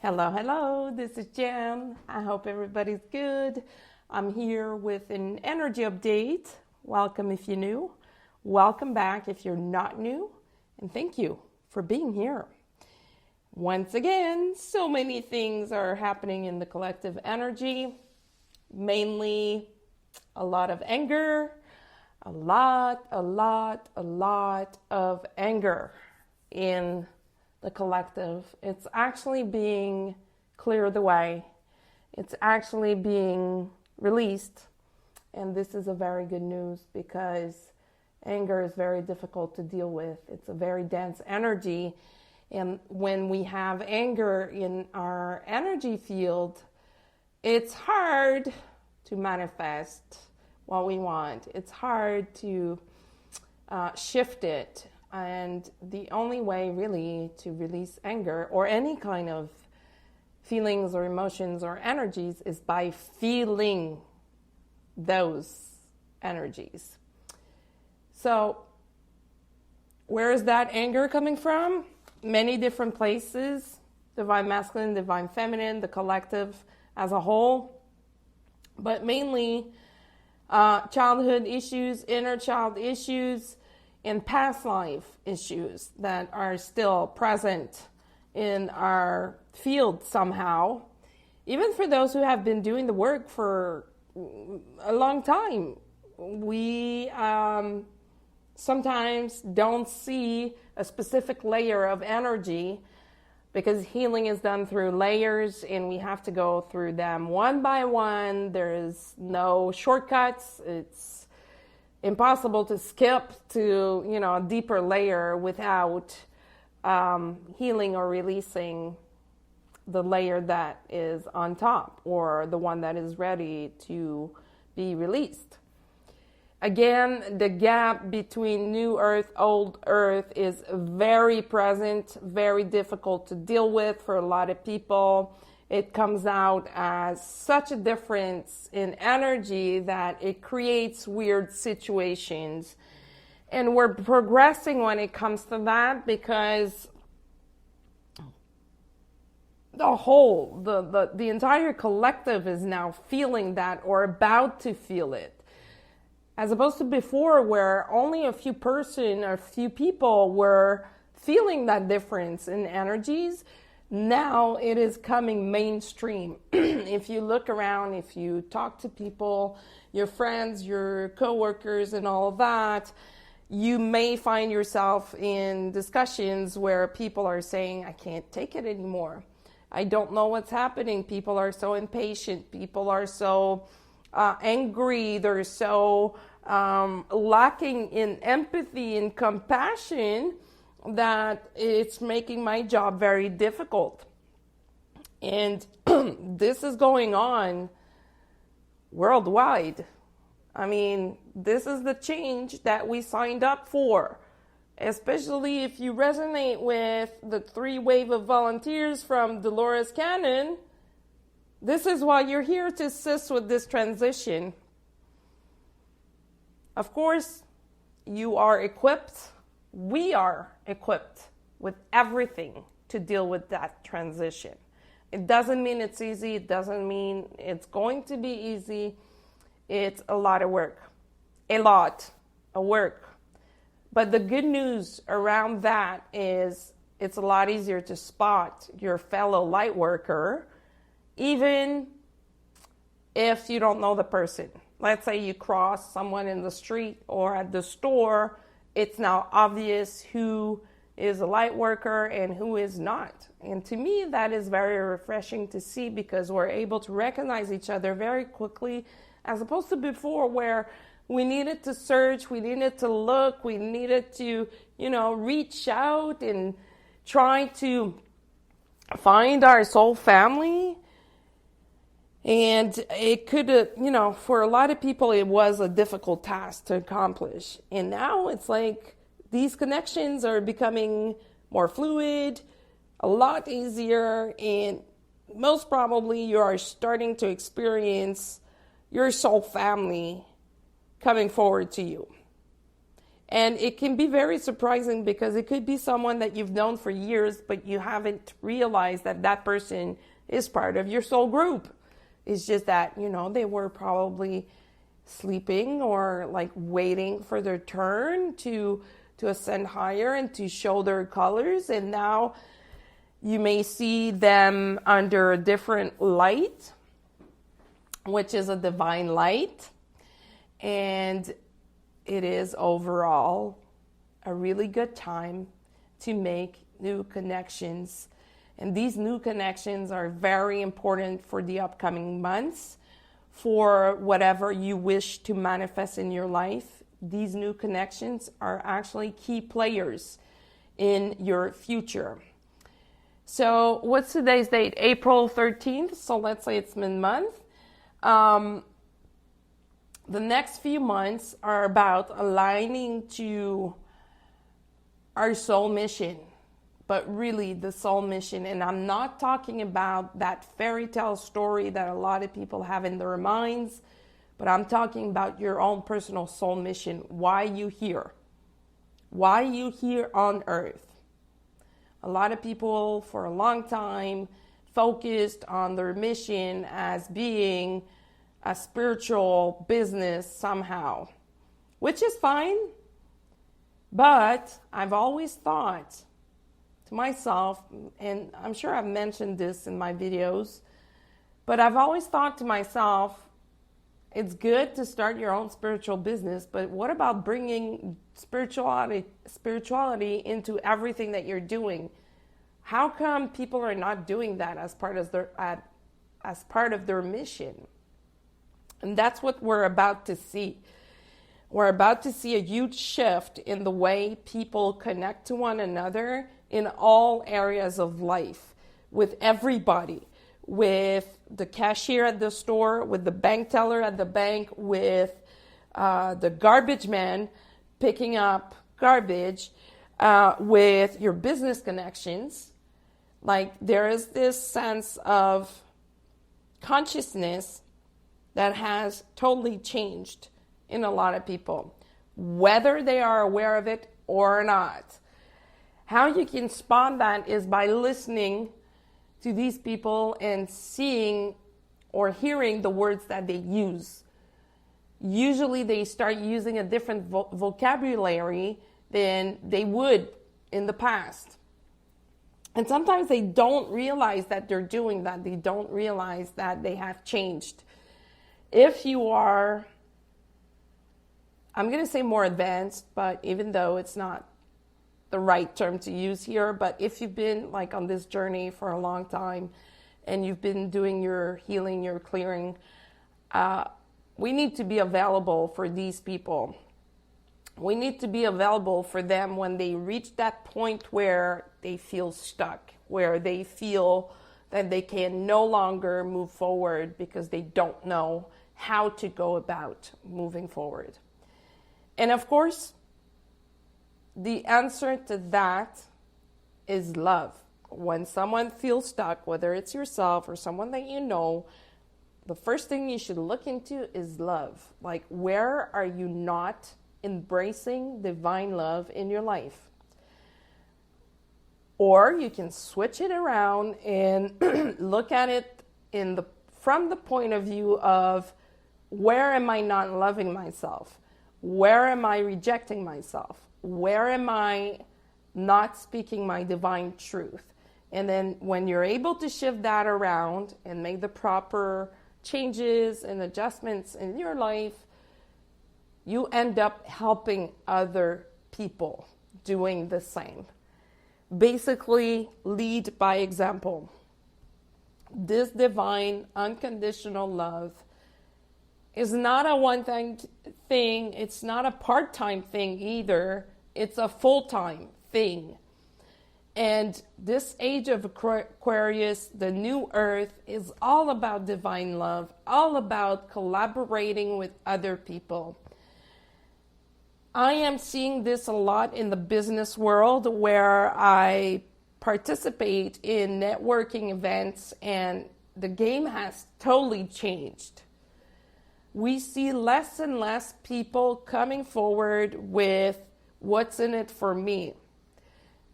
Hello, hello. This is Jan. I hope everybody's good. I'm here with an energy update. Welcome if you're new. Welcome back if you're not new. And thank you for being here. Once again, so many things are happening in the collective energy. Mainly a lot of anger. A lot of anger in the collective. It's actually being cleared away. It's actually being released. And this is a very good news because anger is very difficult to deal with. It's a very dense energy. And when we have anger in our energy field, it's hard to manifest what we want. It's hard to shift it. And the only way really to release anger or any kind of feelings or emotions or energies is by feeling those energies. So where is that anger coming from? Many different places. Divine masculine, divine feminine, the collective as a whole. But mainly childhood issues, inner child issues, and past life issues that are still present in our field somehow. Even for those who have been doing the work for a long time, we sometimes don't see a specific layer of energy because healing is done through layers and we have to go through them one by one. There is no shortcuts. It's impossible to skip to, a deeper layer without healing or releasing the layer that is on top or the one that is ready to be released. Again, the gap between new earth, old earth is very present, very difficult to deal with for a lot of people. It comes out as such a difference in energy that it creates weird situations. And we're progressing when it comes to that because the entire collective is now feeling that or about to feel it. As opposed to before where only a few people were feeling that difference in energies. Now it is coming mainstream. If you look around, if you talk to people, your friends, your coworkers and all of that, you may find yourself in discussions where people are saying, I can't take it anymore. I don't know what's happening. People are so impatient. People are so angry. They're so lacking in empathy and compassion that it's making my job very difficult. And this is going on worldwide. I mean, this is the change that we signed up for, especially if you resonate with the 3 wave of volunteers from Dolores Cannon. This is why you're here to assist with this transition. Of course, you are equipped. We are equipped with everything to deal with that transition. It doesn't mean it's easy. It doesn't mean it's going to be easy. It's a lot of work. A lot of work. But the good news around that is it's a lot easier to spot your fellow light worker, even if you don't know the person. Let's say you cross someone in the street or at the store. It's now obvious who is a light worker and who is not. And to me, that is very refreshing to see because we're able to recognize each other very quickly as opposed to before where we needed to search, we needed to look, we needed to, reach out and try to find our soul family. And it could, for a lot of people, it was a difficult task to accomplish. And now it's like these connections are becoming more fluid, a lot easier, and most probably you are starting to experience your soul family coming forward to you. And it can be very surprising because it could be someone that you've known for years, but you haven't realized that that person is part of your soul group. It's just that, they were probably sleeping or like waiting for their turn to ascend higher and to show their colors. And now you may see them under a different light, which is a divine light. And it is overall a really good time to make new connections. And these new connections are very important for the upcoming months, for whatever you wish to manifest in your life. These new connections are actually key players in your future. So what's today's date? April 13th. So let's say it's mid-month. The next few months are about aligning to our soul mission, but really the soul mission. And I'm not talking about that fairy tale story that a lot of people have in their minds, but I'm talking about your own personal soul mission. Why you here? Why you here on earth? A lot of people for a long time focused on their mission as being a spiritual business somehow, which is fine. But I've always thought to myself, and I'm sure I've mentioned this in my videos, but I've always thought to myself, it's good to start your own spiritual business, but what about bringing spirituality into everything that you're doing? How come people are not doing that as part of their mission? And that's what we're about to see. We're about to see a huge shift in the way people connect to one another in all areas of life, with everybody, with the cashier at the store, with the bank teller at the bank, with the garbage man picking up garbage, with your business connections. Like, there is this sense of consciousness that has totally changed in a lot of people, whether they are aware of it or not. How you can spot that is by listening to these people and seeing or hearing the words that they use. Usually they start using a different vocabulary than they would in the past. And sometimes they don't realize that they're doing that. They don't realize that they have changed. If you are, I'm going to say more advanced, but even though it's not the right term to use here, but if you've been like on this journey for a long time and you've been doing your healing, your clearing, we need to be available for these people. We need to be available for them when they reach that point where they feel stuck, where they feel that they can no longer move forward because they don't know how to go about moving forward. And of course, the answer to that is love. When someone feels stuck, whether it's yourself or someone that you know, the first thing you should look into is love. Like, where are you not embracing divine love in your life? Or you can switch it around and look at it from the point of view of, where am I not loving myself? Where am I rejecting myself? Where am I not speaking my divine truth? And then when you're able to shift that around and make the proper changes and adjustments in your life, you end up helping other people doing the same. Basically, lead by example. This divine, unconditional love is not a one-time thing. It's not a part-time thing either. It's a full-time thing. And this age of Aquarius, the new earth, is all about divine love, all about collaborating with other people. I am seeing this a lot in the business world, where I participate in networking events, and the game has totally changed. We see less and less people coming forward with what's in it for me.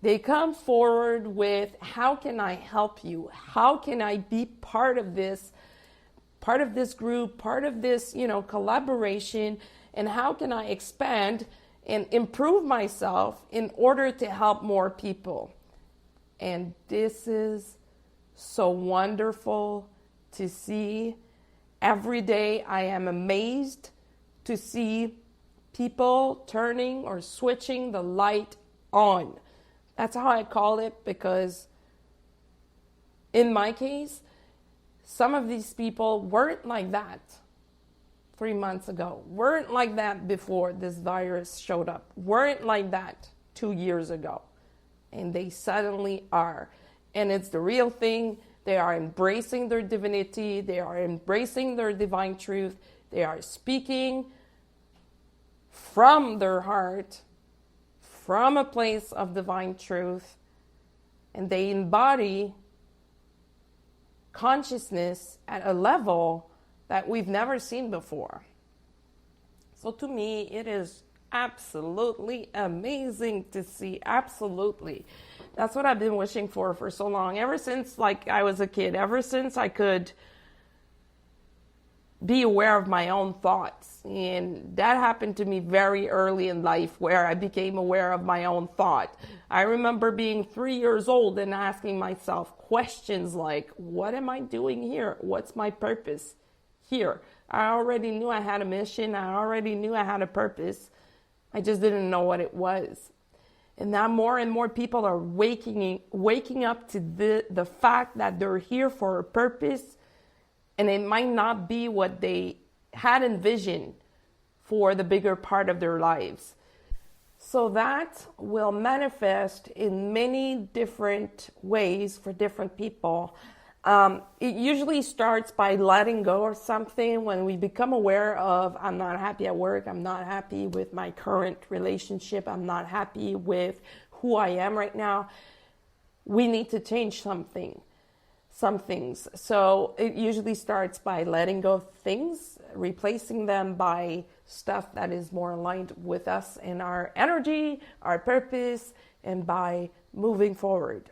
They come forward with, how can I help you? How can I be part of this group, part of this, collaboration, and how can I expand and improve myself in order to help more people? And this is so wonderful to see. Every day I am amazed to see people turning or switching the light on. That's how I call it, because in my case, some of these people weren't like that 3 months ago, weren't like that before this virus showed up, weren't like that 2 years ago. And they suddenly are. And it's the real thing. They are embracing their divinity. They are embracing their divine truth. They are speaking from their heart, from a place of divine truth. And they embody consciousness at a level that we've never seen before. So to me, it is absolutely amazing to see. Absolutely. That's what I've been wishing for so long. Ever since I was a kid, ever since I could be aware of my own thoughts. And that happened to me very early in life, where I became aware of my own thought. I remember being 3 years old and asking myself questions like, what am I doing here? What's my purpose here? I already knew I had a mission. I already knew I had a purpose. I just didn't know what it was. And now more and more people are waking up to the fact that they're here for a purpose, and it might not be what they had envisioned for the bigger part of their lives. So that will manifest in many different ways for different people. It usually starts by letting go of something. When we become aware of, I'm not happy at work, I'm not happy with my current relationship, I'm not happy with who I am right now, we need to change some things. So it usually starts by letting go of things, replacing them by stuff that is more aligned with us and our energy, our purpose, and by moving forward.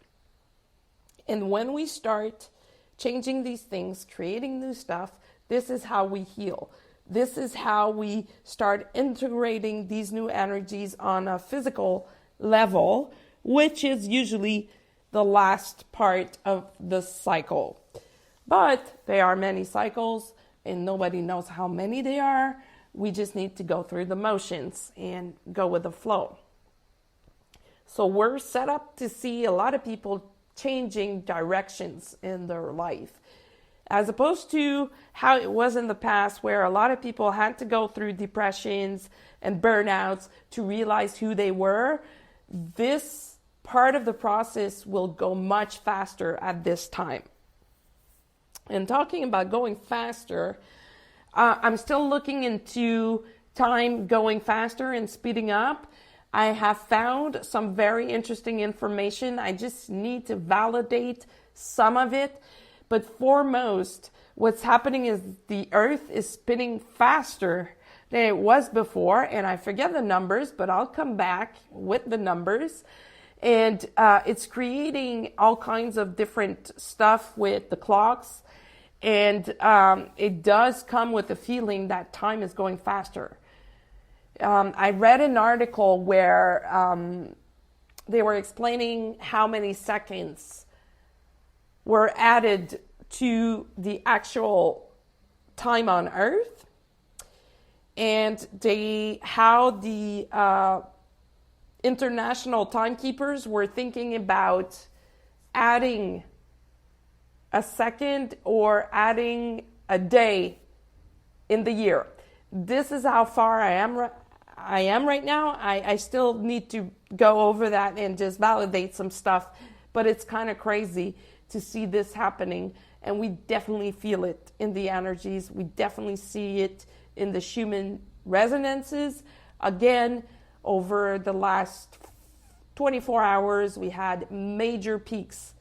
And when we start changing these things, creating new stuff, this is how we heal. This is how we start integrating these new energies on a physical level, which is usually the last part of the cycle. But there are many cycles, and nobody knows how many they are. We just need to go through the motions and go with the flow. So we're set up to see a lot of people changing directions in their life, as opposed to how it was in the past, where a lot of people had to go through depressions and burnouts to realize who they were. This part of the process will go much faster at this time. And talking about going faster, I'm still looking into time going faster and speeding up. I have found some very interesting information. I just need to validate some of it. But foremost, what's happening is the Earth is spinning faster than it was before. And I forget the numbers, but I'll come back with the numbers. And it's creating all kinds of different stuff with the clocks. And it does come with the feeling that time is going faster. I read an article where they were explaining how many seconds were added to the actual time on Earth, and how the international timekeepers were thinking about adding a second or adding a day in the year. This is how far I am right now. I still need to go over that and just validate some stuff, but it's kind of crazy to see this happening, and we definitely feel it in the energies. We definitely see it in the Schumann resonances. Again, over the last 24 hours, we had major peaks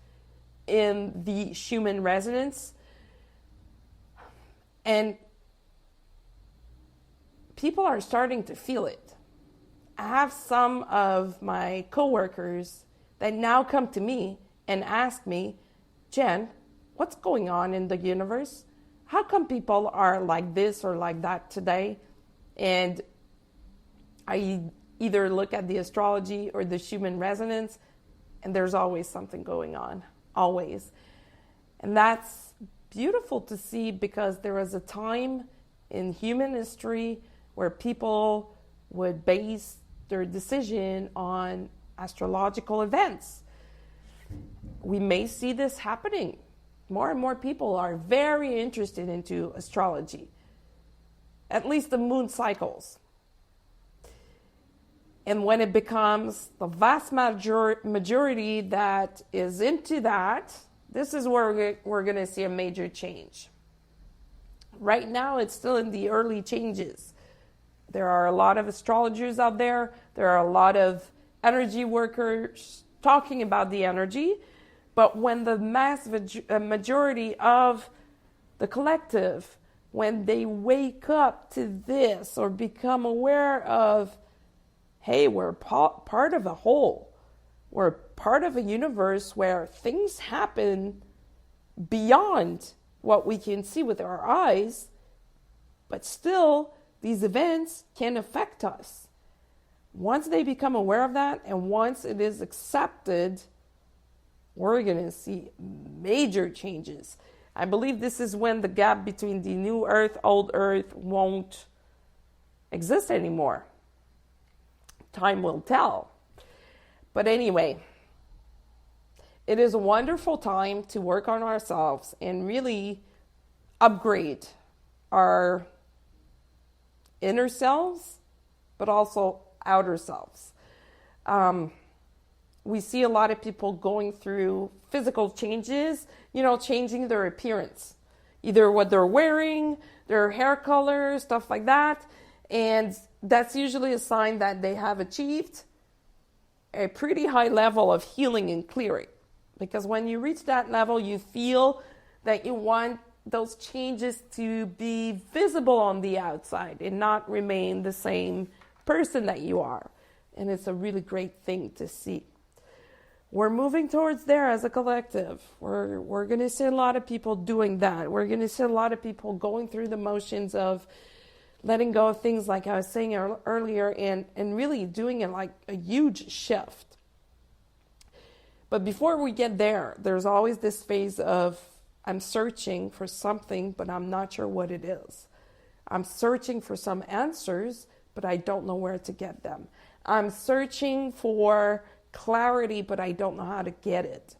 in the Schumann resonance, and people are starting to feel it. I have some of my coworkers that now come to me and ask me, Jen, what's going on in the universe? How come people are like this or like that today? And I either look at the astrology or the Schumann resonance, and there's always something going on, always. And that's beautiful to see, because there was a time in human history where people would base their decision on astrological events. We may see this happening. More and more people are very interested into astrology, at least the moon cycles. And when it becomes the vast majority that is into that, this is where we're going to see a major change. Right now, it's still in the early changes. There are a lot of astrologers out there. There are a lot of energy workers talking about the energy. But when the mass majority of the collective, when they wake up to this or become aware of, hey, we're part of a whole. We're part of a universe where things happen beyond what we can see with our eyes, but still these events can affect us. Once they become aware of that, and once it is accepted, we're going to see major changes. I believe this is when the gap between the new earth, old earth won't exist anymore. Time will tell. But anyway, it is a wonderful time to work on ourselves and really upgrade our inner selves, but also outer selves. We see a lot of people going through physical changes, changing their appearance, either what they're wearing, their hair color, stuff like that. And that's usually a sign that they have achieved a pretty high level of healing and clearing. Because when you reach that level, you feel that you want those changes to be visible on the outside and not remain the same person that you are. And it's a really great thing to see. We're moving towards there as a collective. We're going to see a lot of people doing that. We're going to see a lot of people going through the motions of letting go of things like I was saying earlier, and really doing it like a huge shift. But before we get there, there's always this phase of I'm searching for something, but I'm not sure what it is. I'm searching for some answers, but I don't know where to get them. I'm searching for clarity, but I don't know how to get it.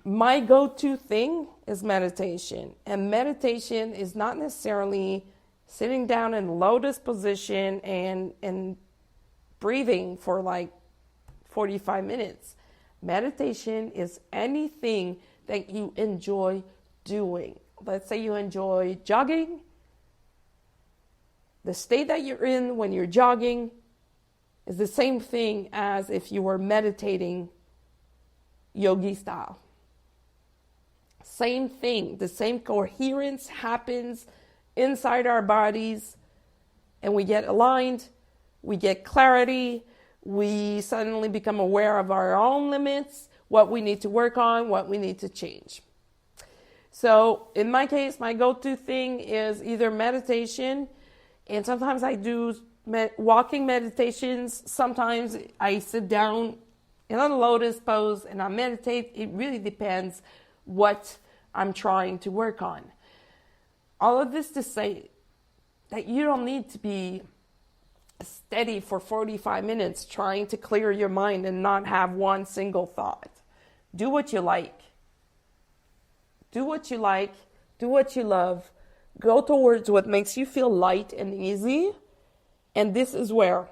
My go-to thing is meditation. And meditation is not necessarily sitting down in lotus position and breathing for like 45 minutes. Meditation is anything that you enjoy doing. Let's say you enjoy jogging. The state that you're in when you're jogging is the same thing as if you were meditating yogi style. Same thing. The same coherence happens inside our bodies, and we get aligned, we get clarity, we suddenly become aware of our own limits, what we need to work on, what we need to change. So in my case, my go-to thing is either meditation, and sometimes I do walking meditations. Sometimes I sit down in a lotus pose and I meditate. It really depends what I'm trying to work on. All of this to say that you don't need to be steady for 45 minutes trying to clear your mind and not have one single thought. Do what you like. Do what you like. Do what you love. Go towards what makes you feel light and easy. And this is where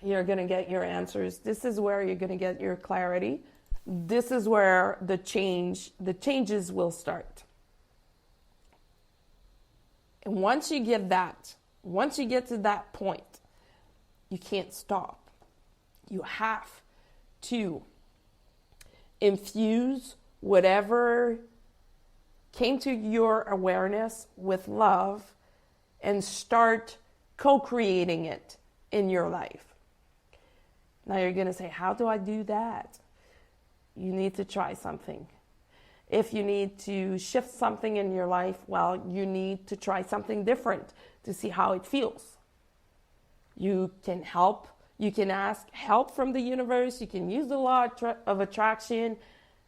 you're going to get your answers. This is where you're going to get your clarity. This is where the changes will start. And once you get to that point, you can't stop. You have to infuse whatever came to your awareness with love and start co-creating it in your life. Now you're going to say, how do I do that? You need to try something. If you need to shift something in your life, well, you need to try something different to see how it feels. You can help. You can ask help from the universe. You can use the law of attraction.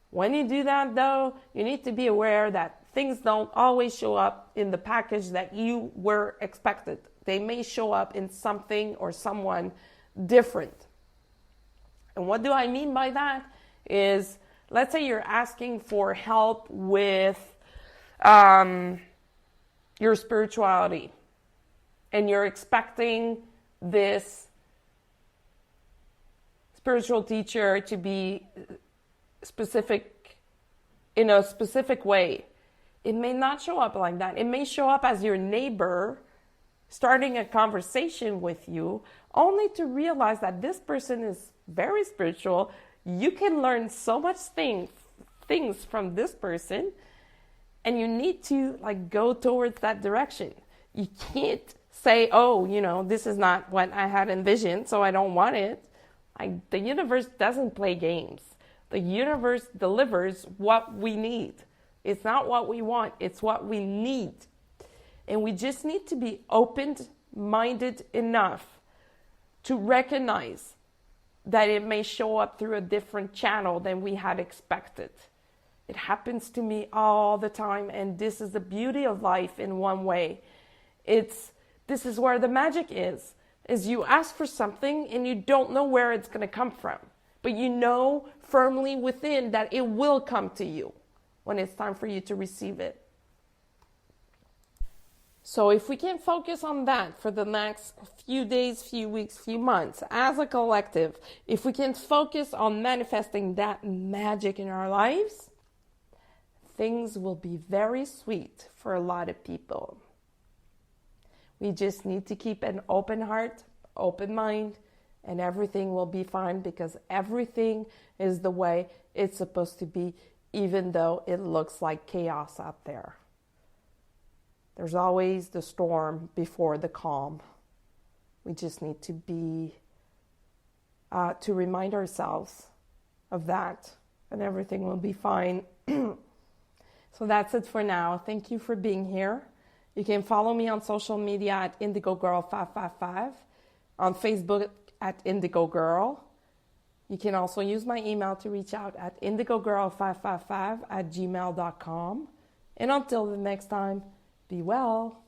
When you do that, though, you need to be aware that things don't always show up in the package that you were expected. They may show up in something or someone different. And what do I mean by that is, let's say you're asking for help with your spirituality, and you're expecting this spiritual teacher to be specific in a specific way. It may not show up like that. It may show up as your neighbor starting a conversation with you, only to realize that this person is very spiritual. You can learn so much things from this person, and you need to go towards that direction. You can't say, oh, this is not what I had envisioned, so I don't want it. The universe doesn't play games. The universe delivers what we need. It's not what we want, it's what we need. And we just need to be open-minded enough to recognize that it may show up through a different channel than we had expected. It happens to me all the time, and this is the beauty of life in one way. This is where the magic is you ask for something and you don't know where it's going to come from, but you know firmly within that it will come to you when it's time for you to receive it. So if we can focus on that for the next few days, few weeks, few months, as a collective, if we can focus on manifesting that magic in our lives, things will be very sweet for a lot of people. We just need to keep an open heart, open mind, and everything will be fine, because everything is the way it's supposed to be, even though it looks like chaos out there. There's always the storm before the calm. We just need to to remind ourselves of that, and everything will be fine. So that's it for now. Thank you for being here. You can follow me on social media at IndigoGirl555, on Facebook at IndigoGirl. You can also use my email to reach out at indigogirl555@gmail.com. And until the next time, be well.